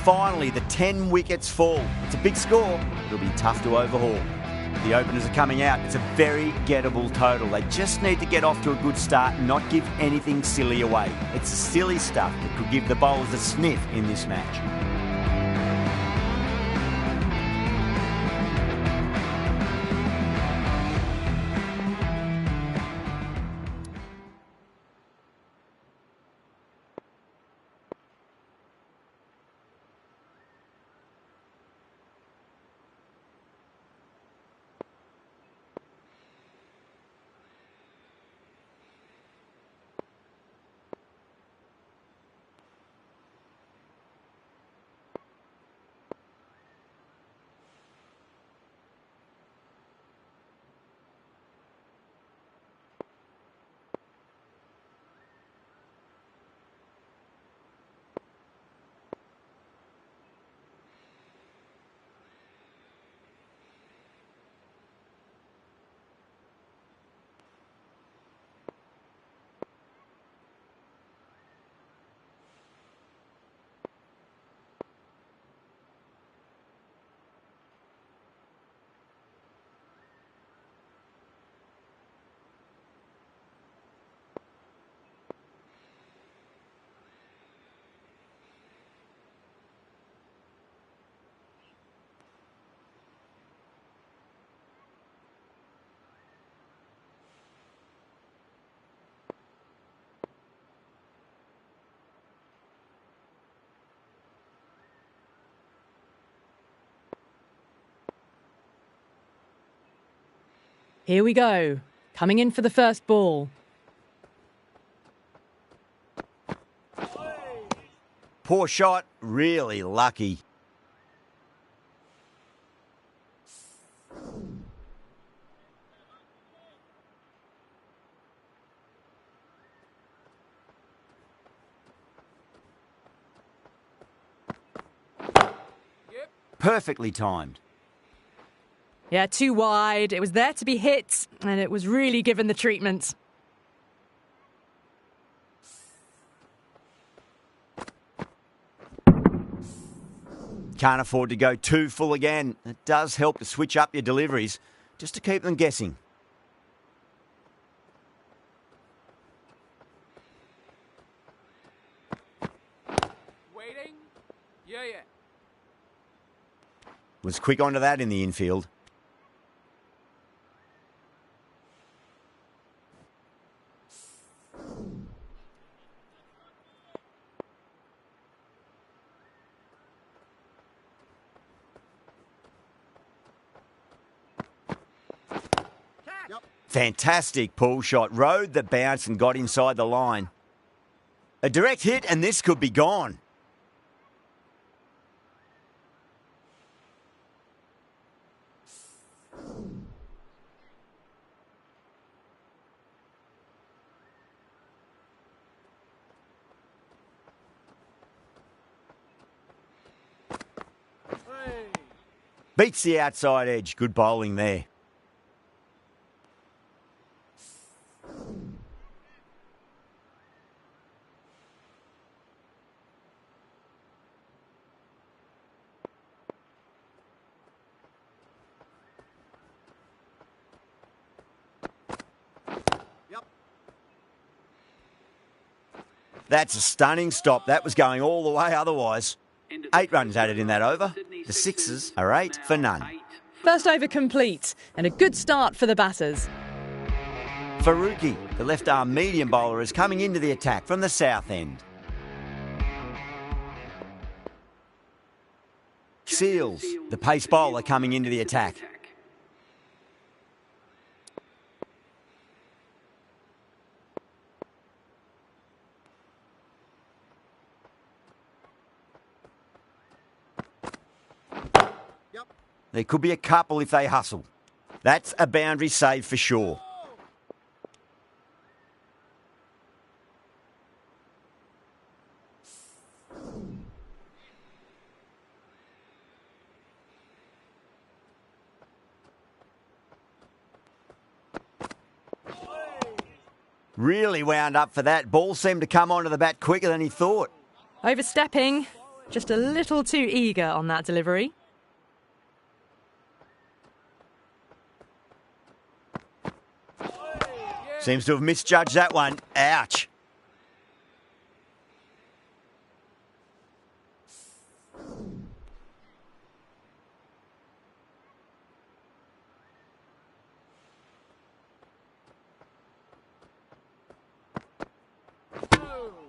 finally the 10 wickets fall. It's a big score. It'll be tough to overhaul. The openers are coming out. It's a very gettable total. They just need to get off to a good start and not give anything silly away. It's the silly stuff that could give the bowlers a sniff in this match. Here we go. Coming in for the first ball. Poor shot, really lucky. Perfectly timed. Yeah, too wide. It was there to be hit, and it was really given the treatment. Can't afford to go too full again. It does help to switch up your deliveries, just to keep them guessing. Waiting? Yeah. Was quick onto that in the infield. Fantastic pull shot. Rode the bounce and got inside the line. A direct hit and this could be gone. Beats the outside edge. Good bowling there. That's a stunning stop. That was going all the way otherwise. 8 runs added in that over. The Sixers are 8 for none. First over complete, and a good start for the batters. Faruqi, the left-arm medium bowler, is coming into the attack from the south end. Seals, the pace bowler, coming into the attack. There could be a couple if they hustle. That's a boundary save for sure. Really wound up for that. Ball seemed to come onto the bat quicker than he thought. Overstepping. Just a little too eager on that delivery. Seems to have misjudged that one. Ouch.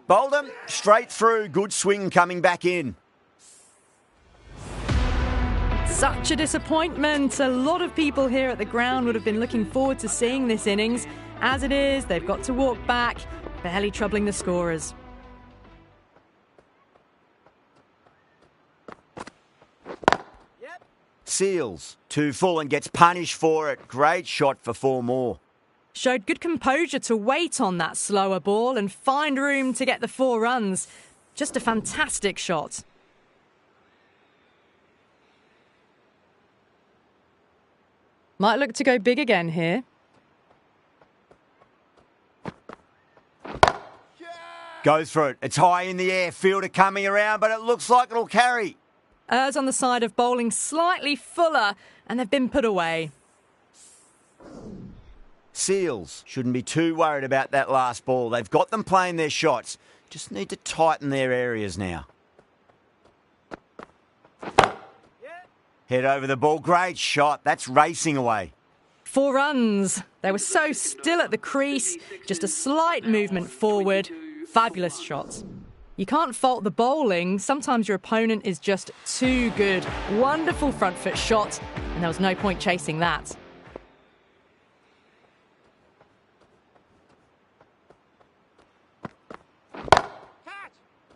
Bowled him straight through. Good swing coming back in. Such a disappointment. A lot of people here at the ground would have been looking forward to seeing this innings. As it is, they've got to walk back, barely troubling the scorers. Seals, 2 full and gets punished for it. Great shot for 4 more. Showed good composure to wait on that slower ball and find room to get the 4 runs. Just a fantastic shot. Might look to go big again here. Goes for it. It's high in the air. Fielder coming around, but it looks like it'll carry. Errs on the side of bowling slightly fuller, and they've been put away. Seals shouldn't be too worried about that last ball. They've got them playing their shots. Just need to tighten their areas now. Head over the ball. Great shot. That's racing away. 4 runs. They were so still at the crease. Just a slight movement forward. Fabulous shots. You can't fault the bowling. Sometimes your opponent is just too good. Wonderful front foot shot, and there was no point chasing that.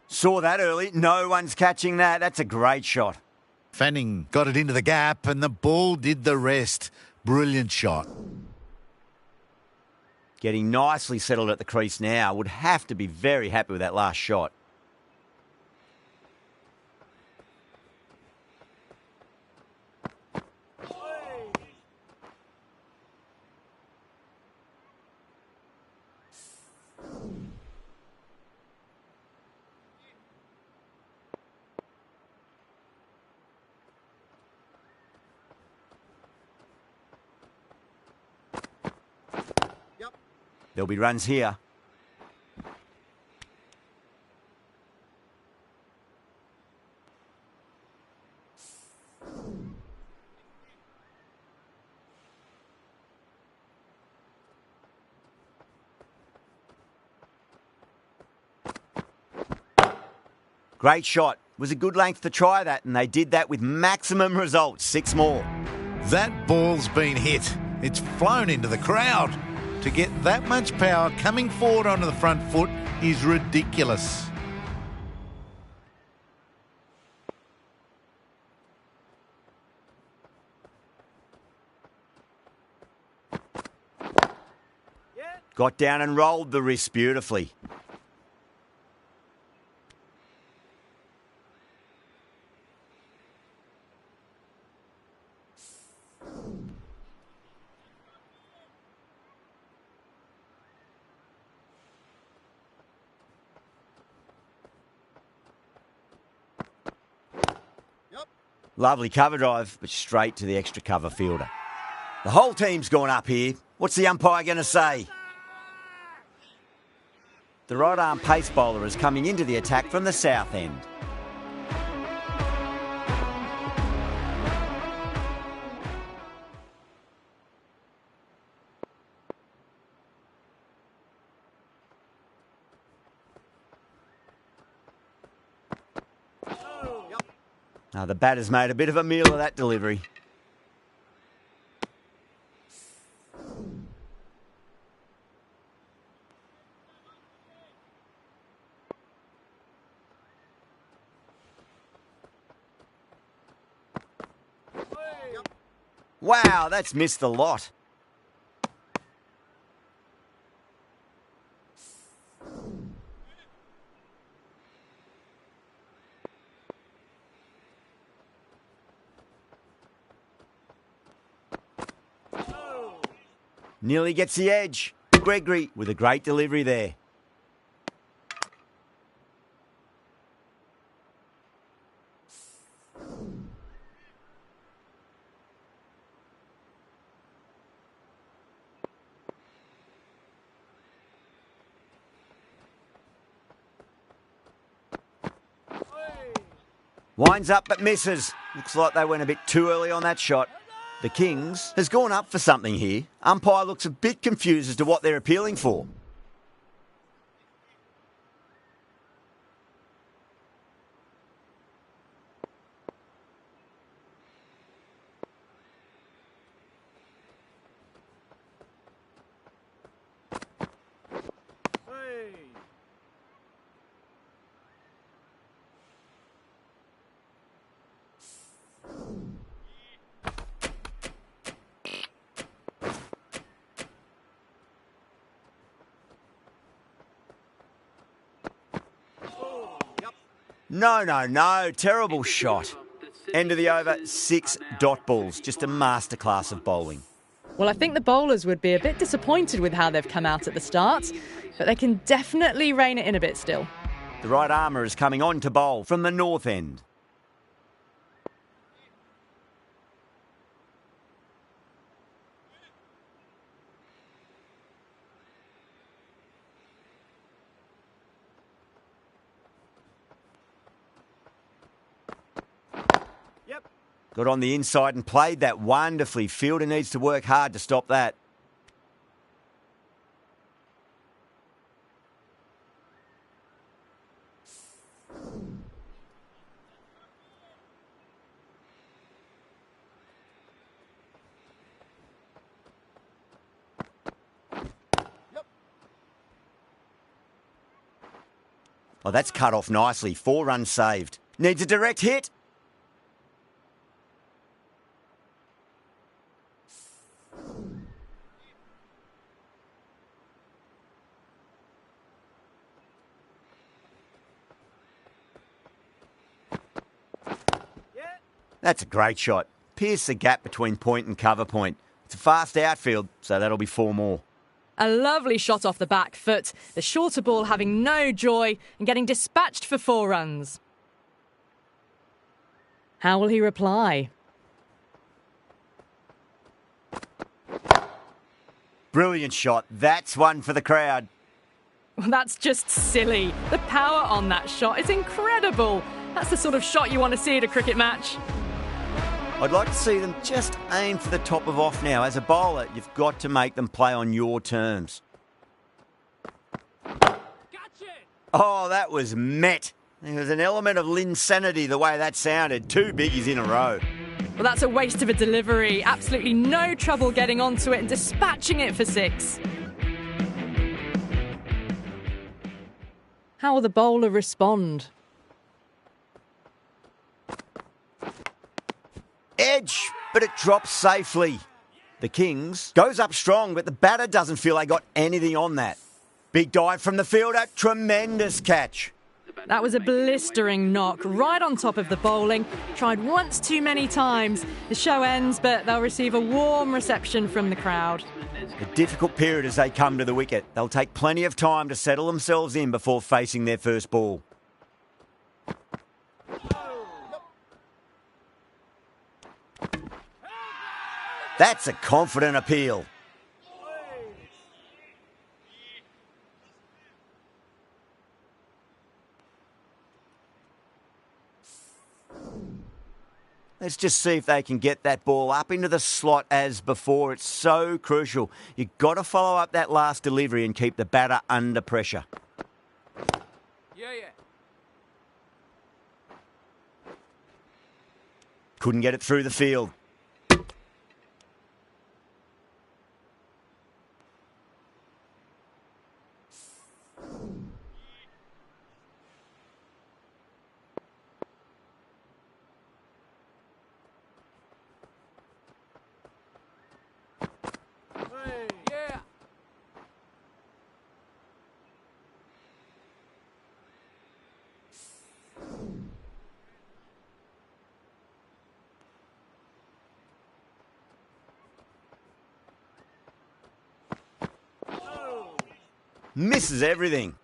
Saw that early. No one's catching that. That's a great shot. Fanning got it into the gap and the ball did the rest. Brilliant shot. Getting nicely settled at the crease now. Would have to be very happy with that last shot. There'll be runs here. Great shot. Was a good length to try that, and they did that with maximum results. 6 more. That ball's been hit. It's flown into the crowd. To get that much power coming forward onto the front foot is ridiculous. Got down and rolled the wrist beautifully. Lovely cover drive, but straight to the extra cover fielder. The whole team's gone up here. What's the umpire going to say? The right arm pace bowler is coming into the attack from the south end. Now the batter's made a bit of a meal of that delivery. Wow, that's missed a lot. Nearly gets the edge. Gregory with a great delivery there. Winds up but misses. Looks like they went a bit too early on that shot. The Kings has gone up for something here. Umpire looks a bit confused as to what they're appealing for. No. Terrible shot. End of the over, 6 dot balls. Just a masterclass of bowling. Well, I think the bowlers would be a bit disappointed with how they've come out at the start, but they can definitely rein it in a bit still. The right armour is coming on to bowl from the north end. Got on the inside and played that wonderfully. Fielder needs to work hard to stop that. Oh, that's cut off nicely. 4 runs saved. Needs a direct hit. That's a great shot. Pierce the gap between point and cover point. It's a fast outfield, so that'll be 4 more. A lovely shot off the back foot, the shorter ball having no joy and getting dispatched for 4 runs. How will he reply? Brilliant shot. That's one for the crowd. Well, that's just silly. The power on that shot is incredible. That's the sort of shot you want to see at a cricket match. I'd like to see them just aim for the top of off now. As a bowler, you've got to make them play on your terms. Gotcha! Oh, that was met. There was an element of insanity the way that sounded. 2 biggies in a row. Well, that's a waste of a delivery. Absolutely no trouble getting onto it and dispatching it for 6. How will the bowler respond? Edge, but it drops safely. The Kings goes up strong, but the batter doesn't feel they got anything on that. Big dive from the fielder, tremendous catch. That was a blistering knock right on top of the bowling. Tried once too many times. The show ends, but they'll receive a warm reception from the crowd. A difficult period as they come to the wicket. They'll take plenty of time to settle themselves in before facing their first ball. That's a confident appeal. Let's just see if they can get that ball up into the slot as before. It's so crucial. You've got to follow up that last delivery and keep the batter under pressure. Yeah. Couldn't get it through the field. Yeah. Misses everything.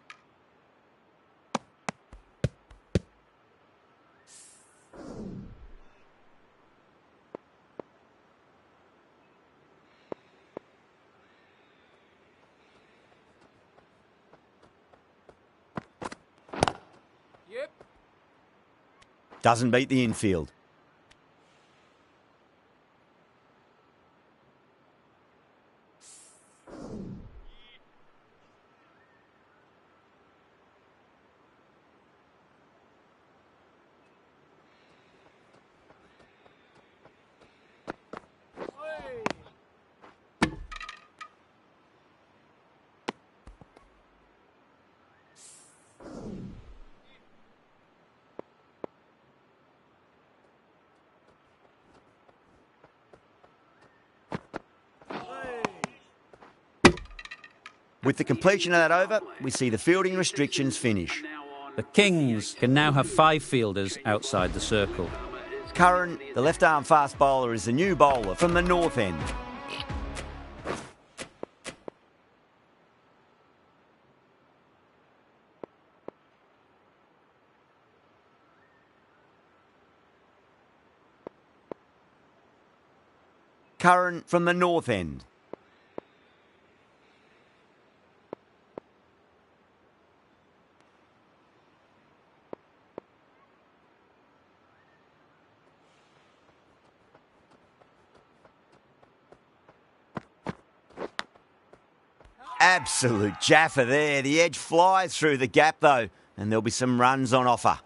Yep. Doesn't beat the infield. With the completion of that over, we see the fielding restrictions finish. The Kings can now have 5 fielders outside the circle. Curran, the left-arm fast bowler, is the new bowler from the north end. Curran from the north end. Absolute jaffa there. The edge flies through the gap though, and there'll be some runs on offer.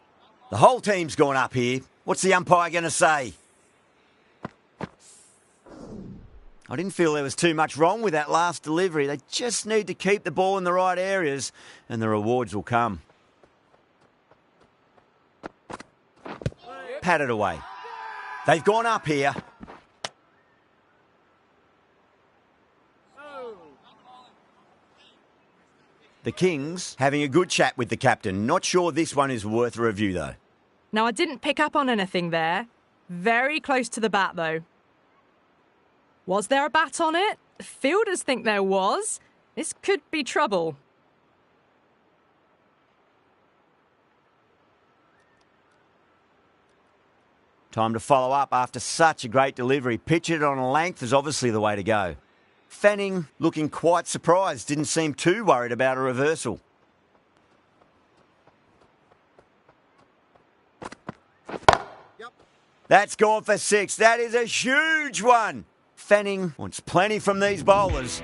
The whole team's gone up here. What's the umpire going to say? I didn't feel there was too much wrong with that last delivery. They just need to keep the ball in the right areas and the rewards will come. Pat it away. They've gone up here. The Kings having a good chat with the captain. Not sure this one is worth a review though. Now, I didn't pick up on anything there. Very close to the bat though. Was there a bat on it? Fielders think there was. This could be trouble. Time to follow up after such a great delivery. Pitch it on a length is obviously the way to go. Fanning looking quite surprised, didn't seem too worried about a reversal. That's gone for 6. That is a huge one. Fanning wants plenty from these bowlers.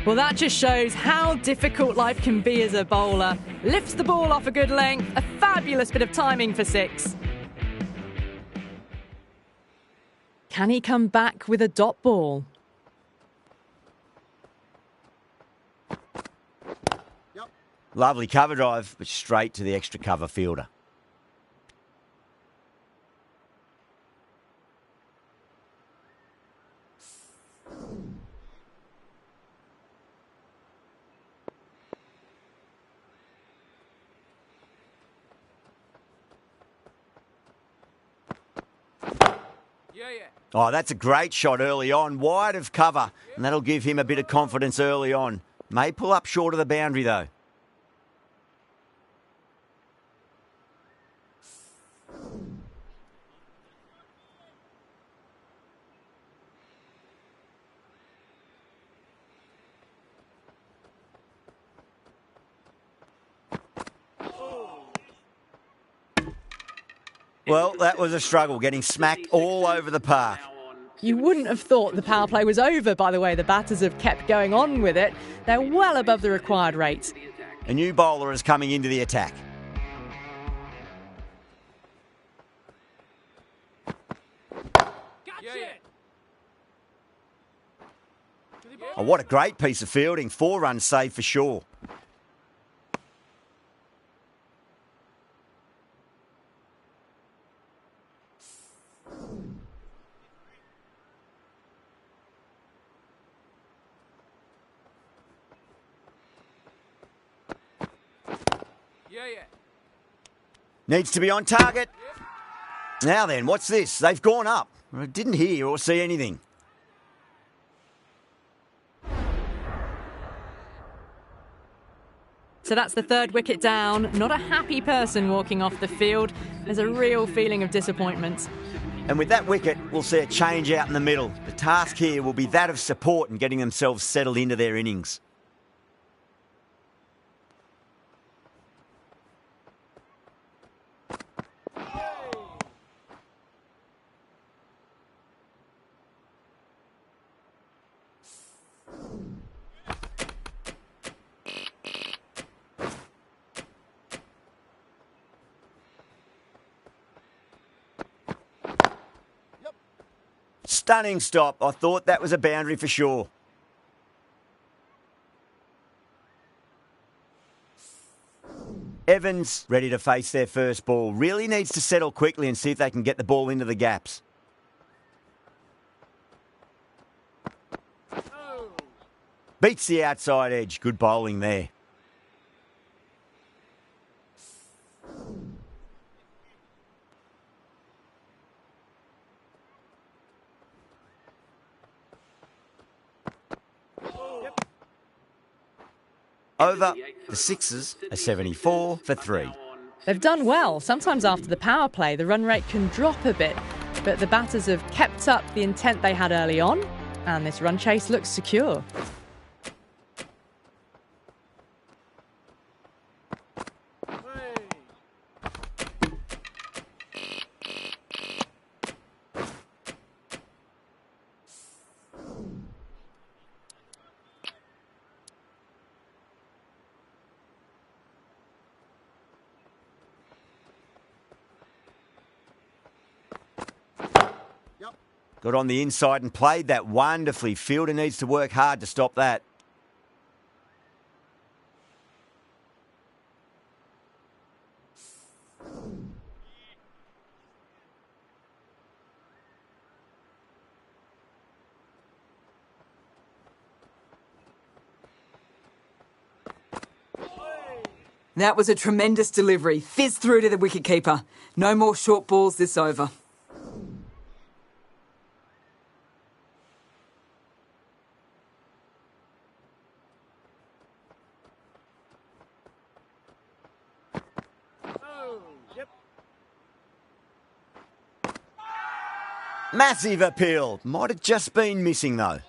Well, that just shows how difficult life can be as a bowler. Lifts the ball off a good length. A fabulous bit of timing for 6. Can he come back with a dot ball? Lovely cover drive, but straight to the extra cover fielder. Oh, that's a great shot early on, wide of cover, and that'll give him a bit of confidence early on. May pull up short of the boundary though. Well, that was a struggle, getting smacked all over the park. You wouldn't have thought the power play was over by the way the batters have kept going on with it. They're well above the required rate. A new bowler is coming into the attack. Oh, what a great piece of fielding. 4 runs saved for sure. Needs to be on target. Now then, what's this? They've gone up. I didn't hear or see anything. So that's the 3rd wicket down. Not a happy person walking off the field. There's a real feeling of disappointment. And with that wicket, we'll see a change out in the middle. The task here will be that of support and getting themselves settled into their innings. Stunning stop. I thought that was a boundary for sure. Evans, ready to face their first ball, really needs to settle quickly and see if they can get the ball into the gaps. Beats the outside edge. Good bowling there. Over, the Sixers are 74 for 3. They've done well. Sometimes after the power play, the run rate can drop a bit, but the batters have kept up the intent they had early on, and this run chase looks secure. Got on the inside and played that wonderfully. Fielder needs to work hard to stop that. That was a tremendous delivery. Fizz through to the wicketkeeper. No more short balls this over. Massive appeal. Might have just been missing though.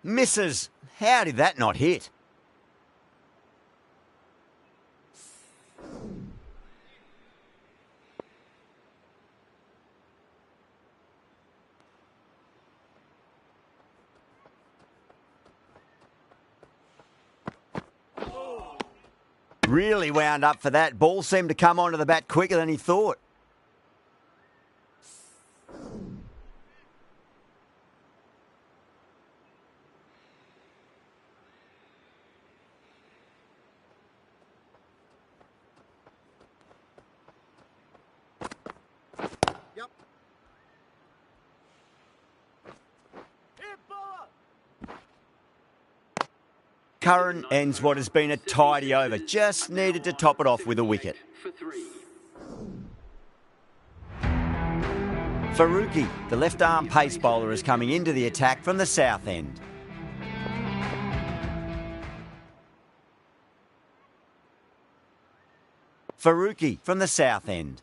Misses. How did that not hit? Really wound up for that. Ball seemed to come onto the bat quicker than he thought. Curran ends what has been a tidy over. Just needed to top it off with a wicket. Faruqi, the left-arm pace bowler, is coming into the attack from the south end. Faruqi from the south end.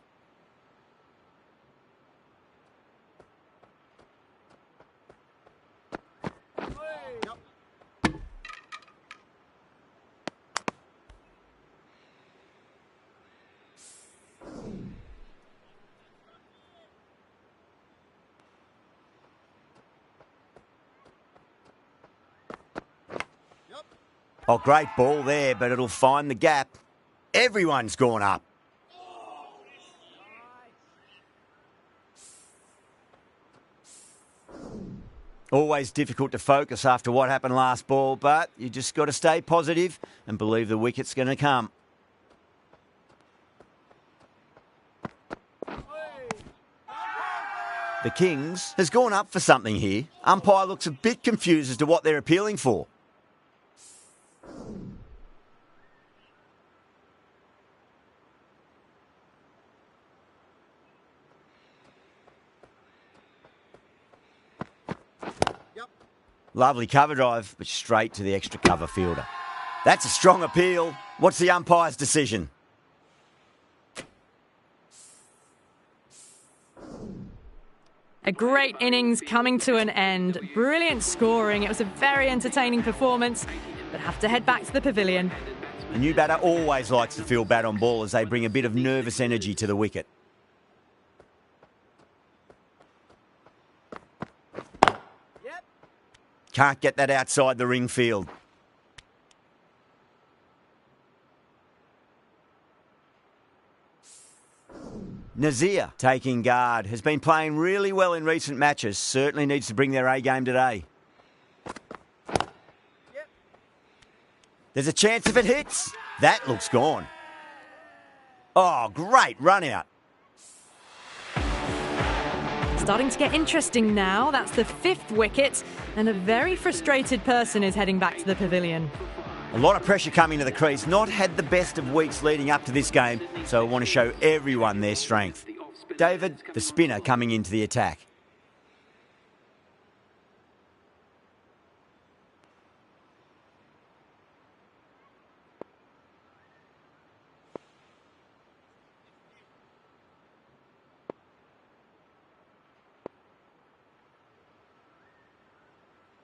Oh, great ball there, but it'll find the gap. Everyone's gone up. Always difficult to focus after what happened last ball, but you just got to stay positive and believe the wicket's going to come. The Kings has gone up for something here. Umpire looks a bit confused as to what they're appealing for. Lovely cover drive, but straight to the extra cover fielder. That's a strong appeal. What's the umpire's decision? A great innings coming to an end. Brilliant scoring. It was a very entertaining performance, but have to head back to the pavilion. A new batter always likes to feel bat on ball as they bring a bit of nervous energy to the wicket. Can't get that outside the ring field. Nazir, taking guard, has been playing really well in recent matches. Certainly needs to bring their A game today. There's a chance if it hits. That looks gone. Oh, great run out. Starting to get interesting now. That's the 5th wicket, and a very frustrated person is heading back to the pavilion. A lot of pressure coming to the crease. Not had the best of weeks leading up to this game, so I want to show everyone their strength. David, the spinner, coming into the attack.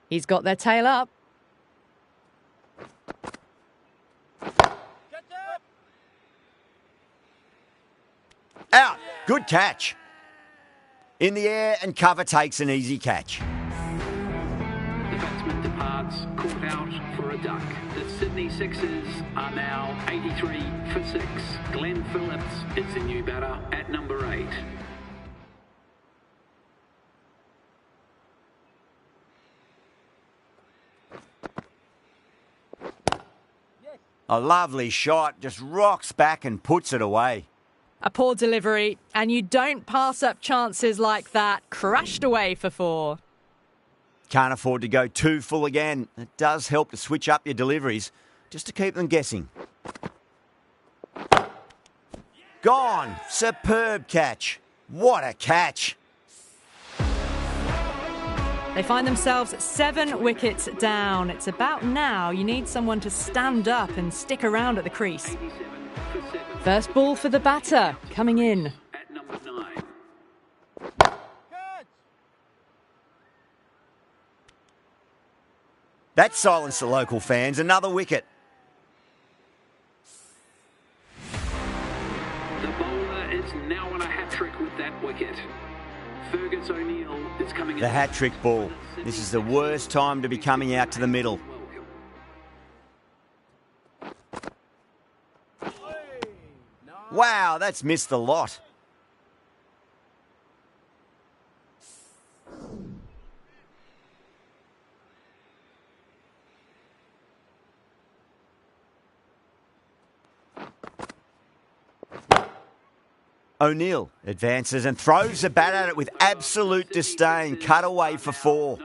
He's got their tail up. Out. Good catch. In the air, and cover takes an easy catch. The batsman departs, caught out for a duck. The Sydney Sixers are now 83 for 6. Glenn Phillips is the new batter at number 8. A lovely shot, just rocks back and puts it away. A poor delivery, and you don't pass up chances like that. Crashed away for 4. Can't afford to go too full again. It does help to switch up your deliveries, just to keep them guessing. Gone. Superb catch. What a catch. They find themselves 7 wickets down. It's about now you need someone to stand up and stick around at the crease. First ball for the batter, coming in. At number 9. That silenced the local fans. Another wicket. The bowler is now on a hat-trick with that wicket. Fergus O'Neill is coming in. The hat-trick ball. This is the worst time to be coming out to the middle. Wow, that's missed the lot. O'Neill advances and throws the bat at it with absolute disdain. Cut away for 4.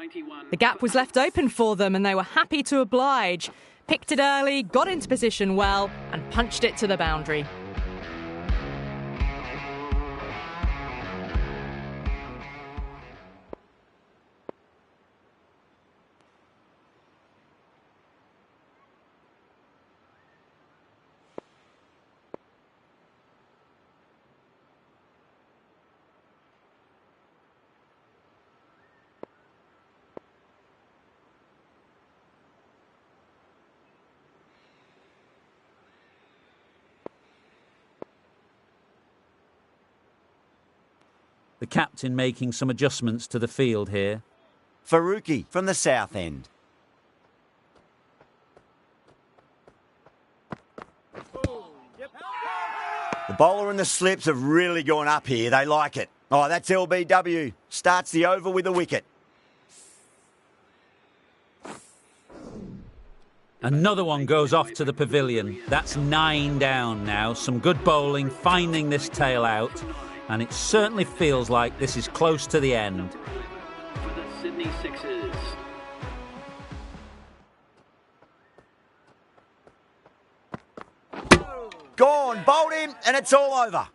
The gap was left open for them and they were happy to oblige. Picked it early, got into position well and punched it to the boundary. The captain making some adjustments to the field here. Faruqi from the south end. The bowler and the slips have really gone up here. They like it. Oh, that's LBW. Starts the over with a wicket. Another one goes off to the pavilion. That's 9 down now. Some good bowling, finding this tail out. And it certainly feels like this is close to the end. For the Sydney Sixers. Gone, bowled him, and it's all over.